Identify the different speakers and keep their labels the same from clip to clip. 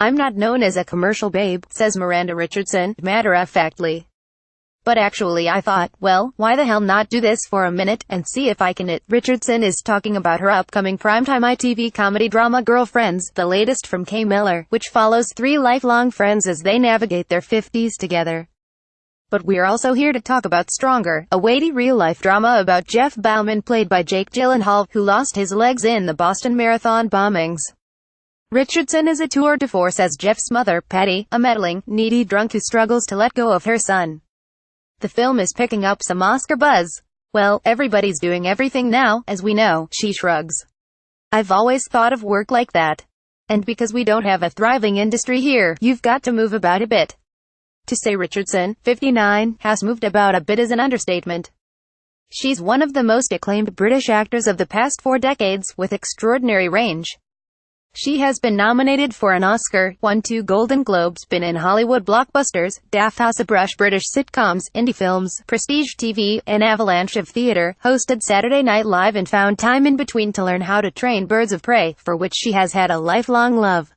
Speaker 1: "I'm not known as a commercial babe," says Miranda Richardson, matter-of-factly. "But actually I thought, well, why the hell not do this for a minute, and see if I can it." Richardson is talking about her upcoming primetime ITV comedy drama Girlfriends, the latest from Kay Mellor, which follows three lifelong friends as they navigate their 50s together. But we're also here to talk about Stronger, a weighty real-life drama about Jeff Bauman, played by Jake Gyllenhaal, who lost his legs in the Boston Marathon bombings. Richardson is a tour de force as Jeff's mother, Patty, a meddling, needy drunk who struggles to let go of her son. The film is picking up some Oscar buzz. "Well, everybody's doing everything now, as we know," she shrugs. "I've always thought of work like that. And because we don't have a thriving industry here, you've got to move about a bit." To say Richardson, 59, has moved about a bit is an understatement. She's one of the most acclaimed British actors of the past 4 decades, with extraordinary range. She has been nominated for an Oscar, won 2 Golden Globes, been in Hollywood blockbusters, Daft House, British sitcoms, indie films, prestige TV, an avalanche of theater, hosted Saturday Night Live, and found time in between to learn how to train birds of prey, for which she has had a lifelong love.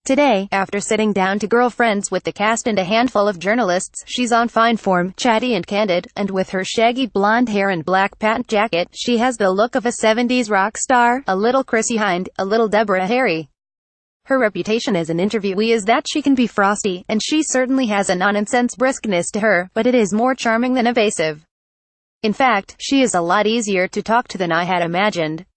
Speaker 1: Today, after sitting down to Girlfriends with the cast and a handful of journalists, she's on fine form, chatty and candid, and with her shaggy blonde hair and black patent jacket, she has the look of a 70s rock star, a little Chrissie Hynde, a little Deborah Harry. Her reputation as an interviewee is that she can be frosty, and she certainly has a nonsense briskness to her, but it is more charming than evasive. In fact, she is a lot easier to talk to than I had imagined.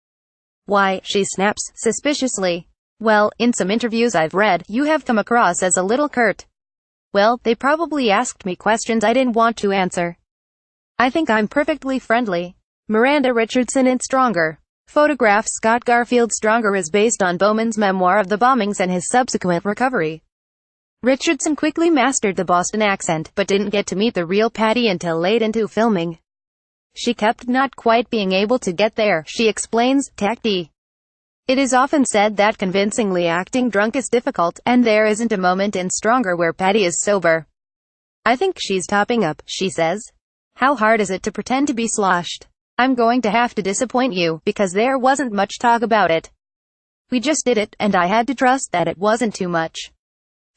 Speaker 1: "Why," she snaps, suspiciously. "Well, in some interviews I've read, you have come across as a little curt." "Well, they probably asked me questions I didn't want to answer. I think I'm perfectly friendly." Miranda Richardson in Stronger. Photograph. Scott Garfield. Stronger is based on Bauman's memoir of the bombings and his subsequent recovery. Richardson quickly mastered the Boston accent, but didn't get to meet the real Patty until late into filming. She kept not quite being able to get there, she explains, tacty. "It is often said that convincingly acting drunk is difficult, and there isn't a moment in Stronger where Patty is sober. I think she's topping up," she says. "How hard is it to pretend to be sloshed? I'm going to have to disappoint you, because there wasn't much talk about it. We just did it, and I had to trust that it wasn't too much."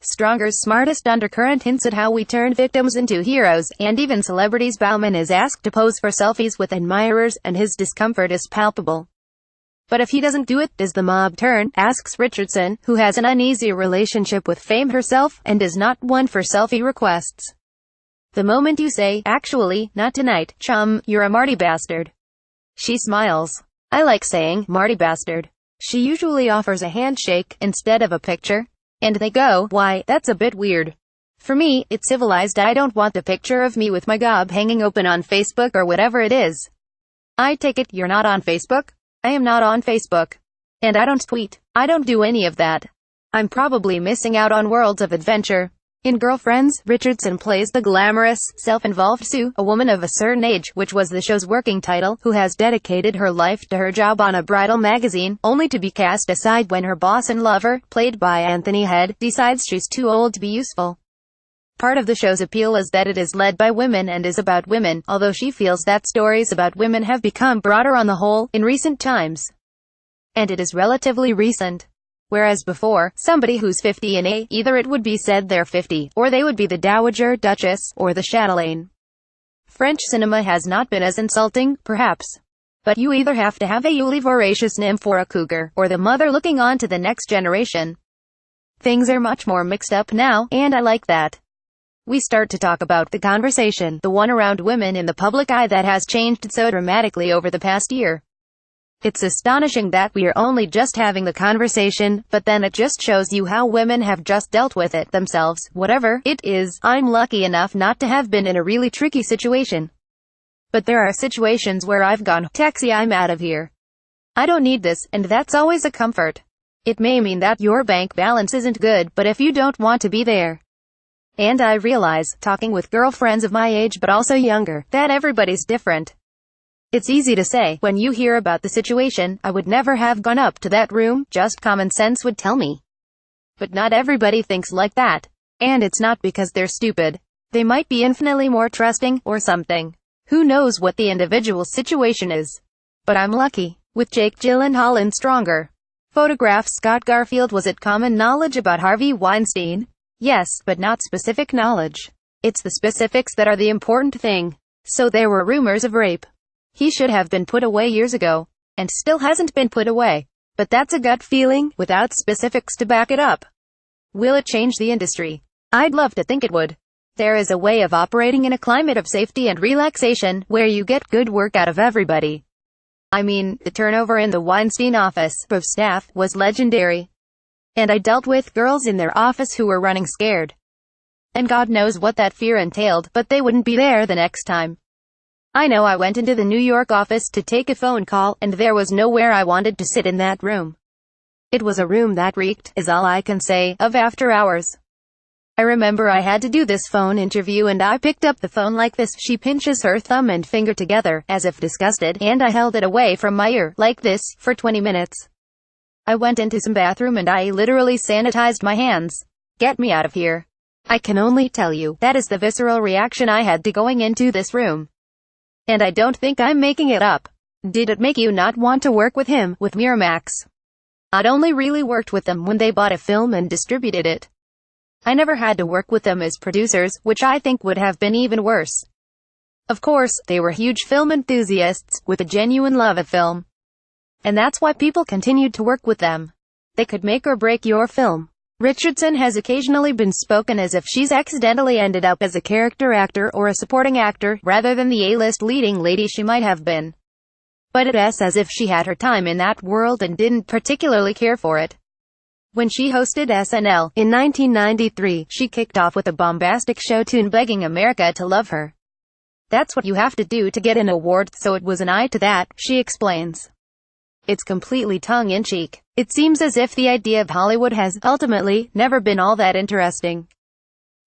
Speaker 1: Stronger's smartest undercurrent hints at how we turn victims into heroes, and even celebrities. Bauman is asked to pose for selfies with admirers, and his discomfort is palpable. "But if he doesn't do it, does the mob turn?" asks Richardson, who has an uneasy relationship with fame herself, and is not one for selfie requests. "The moment you say, 'Actually, not tonight, chum,' you're a Marty bastard." She smiles. "I like saying, Marty bastard." She usually offers a handshake, instead of a picture. And they go, "Why, that's a bit weird. For me, it's civilized. I don't want the picture of me with my gob hanging open on Facebook or whatever it is." "I take it, you're not on Facebook?" "I am not on Facebook. And I don't tweet. I don't do any of that. I'm probably missing out on worlds of adventure." In Girlfriends, Richardson plays the glamorous, self-involved Sue, a woman of a certain age, which was the show's working title, who has dedicated her life to her job on a bridal magazine, only to be cast aside when her boss and lover, played by Anthony Head, decides she's too old to be useful. Part of the show's appeal is that it is led by women and is about women, although she feels that stories about women have become broader on the whole, in recent times. And it is relatively recent. Whereas before, somebody who's 50 and either it would be said they're 50, or they would be the Dowager Duchess, or the chatelaine. French cinema has not been as insulting, perhaps. But you either have to have a Yuli voracious nymph or a cougar, or the mother looking on to the next generation. Things are much more mixed up now, and I like that. We start to talk about the conversation, the one around women in the public eye, that has changed so dramatically over the past year. It's astonishing that we're only just having the conversation, but then it just shows you how women have just dealt with it themselves, whatever it is. I'm lucky enough not to have been in a really tricky situation. But there are situations where I've gone, "Taxi, I'm out of here. I don't need this," and that's always a comfort. It may mean that your bank balance isn't good, but if you don't want to be there. And I realize, talking with girlfriends of my age but also younger, that everybody's different. It's easy to say, when you hear about the situation, "I would never have gone up to that room, just common sense would tell me." But not everybody thinks like that. And it's not because they're stupid. They might be infinitely more trusting, or something. Who knows what the individual situation is. But I'm lucky. With Jake Gyllenhaal in Stronger. Photograph Scott Garfield. Was it common knowledge about Harvey Weinstein? Yes, but not specific knowledge. It's the specifics that are the important thing. So there were rumors of rape. He should have been put away years ago, and still hasn't been put away. But that's a gut feeling, without specifics to back it up. Will it change the industry? I'd love to think it would. There is a way of operating in a climate of safety and relaxation, where you get good work out of everybody. I mean, the turnover in the Weinstein office of staff was legendary. And I dealt with girls in their office who were running scared. And God knows what that fear entailed, but they wouldn't be there the next time. I know I went into the New York office to take a phone call, and there was nowhere I wanted to sit in that room. It was a room that reeked, is all I can say, of after hours. I remember I had to do this phone interview and I picked up the phone like this. She pinches her thumb and finger together, as if disgusted, and I held it away from my ear, like this, for 20 minutes. I went into some bathroom and I literally sanitized my hands. Get me out of here. I can only tell you, that is the visceral reaction I had to going into this room. And I don't think I'm making it up. Did it make you not want to work with him, with Miramax? I'd only really worked with them when they bought a film and distributed it. I never had to work with them as producers, which I think would have been even worse. Of course, they were huge film enthusiasts, with a genuine love of film. And that's why people continued to work with them. They could make or break your film. Richardson has occasionally been spoken as if she's accidentally ended up as a character actor or a supporting actor, rather than the A-list leading lady she might have been. But it's as if she had her time in that world and didn't particularly care for it. When she hosted SNL in 1993, she kicked off with a bombastic show tune begging America to love her. That's what you have to do to get an award, so it was an eye to that, she explains. It's completely tongue-in-cheek. It seems as if the idea of Hollywood has, ultimately, never been all that interesting.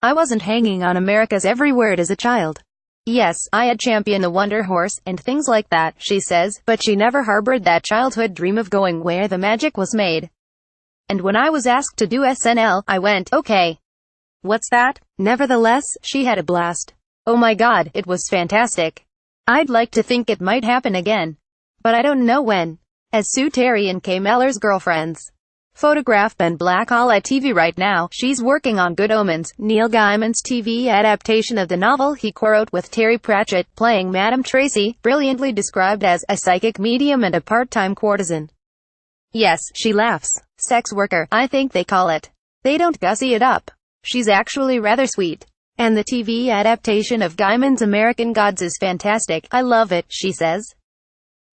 Speaker 1: I wasn't hanging on America's every word as a child. Yes, I had championed the Wonder Horse, and things like that, she says, but she never harbored that childhood dream of going where the magic was made. And when I was asked to do SNL, I went, okay. What's that? Nevertheless, she had a blast. Oh my God, it was fantastic. I'd like to think it might happen again. But I don't know when. As Sue Terry and Kay Mellor's girlfriends. Photograph Ben Blackall at TV right now. She's working on Good Omens, Neil Gaiman's TV adaptation of the novel he co-wrote with Terry Pratchett, playing Madame Tracy, brilliantly described as a psychic medium and a part-time courtesan. Yes, she laughs. Sex worker, I think they call it. They don't gussy it up. She's actually rather sweet. And the TV adaptation of Gaiman's American Gods is fantastic. I love it, she says.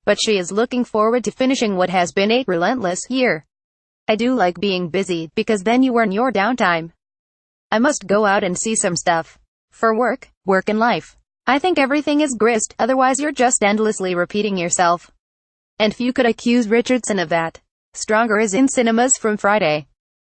Speaker 1: But she is looking forward to finishing what has been a relentless year. I do like being busy, because then you earn your downtime. I must go out and see some stuff. For work and life. I think everything is grist, otherwise you're just endlessly repeating yourself. And few could accuse Richardson of that. Stronger is in cinemas from Friday.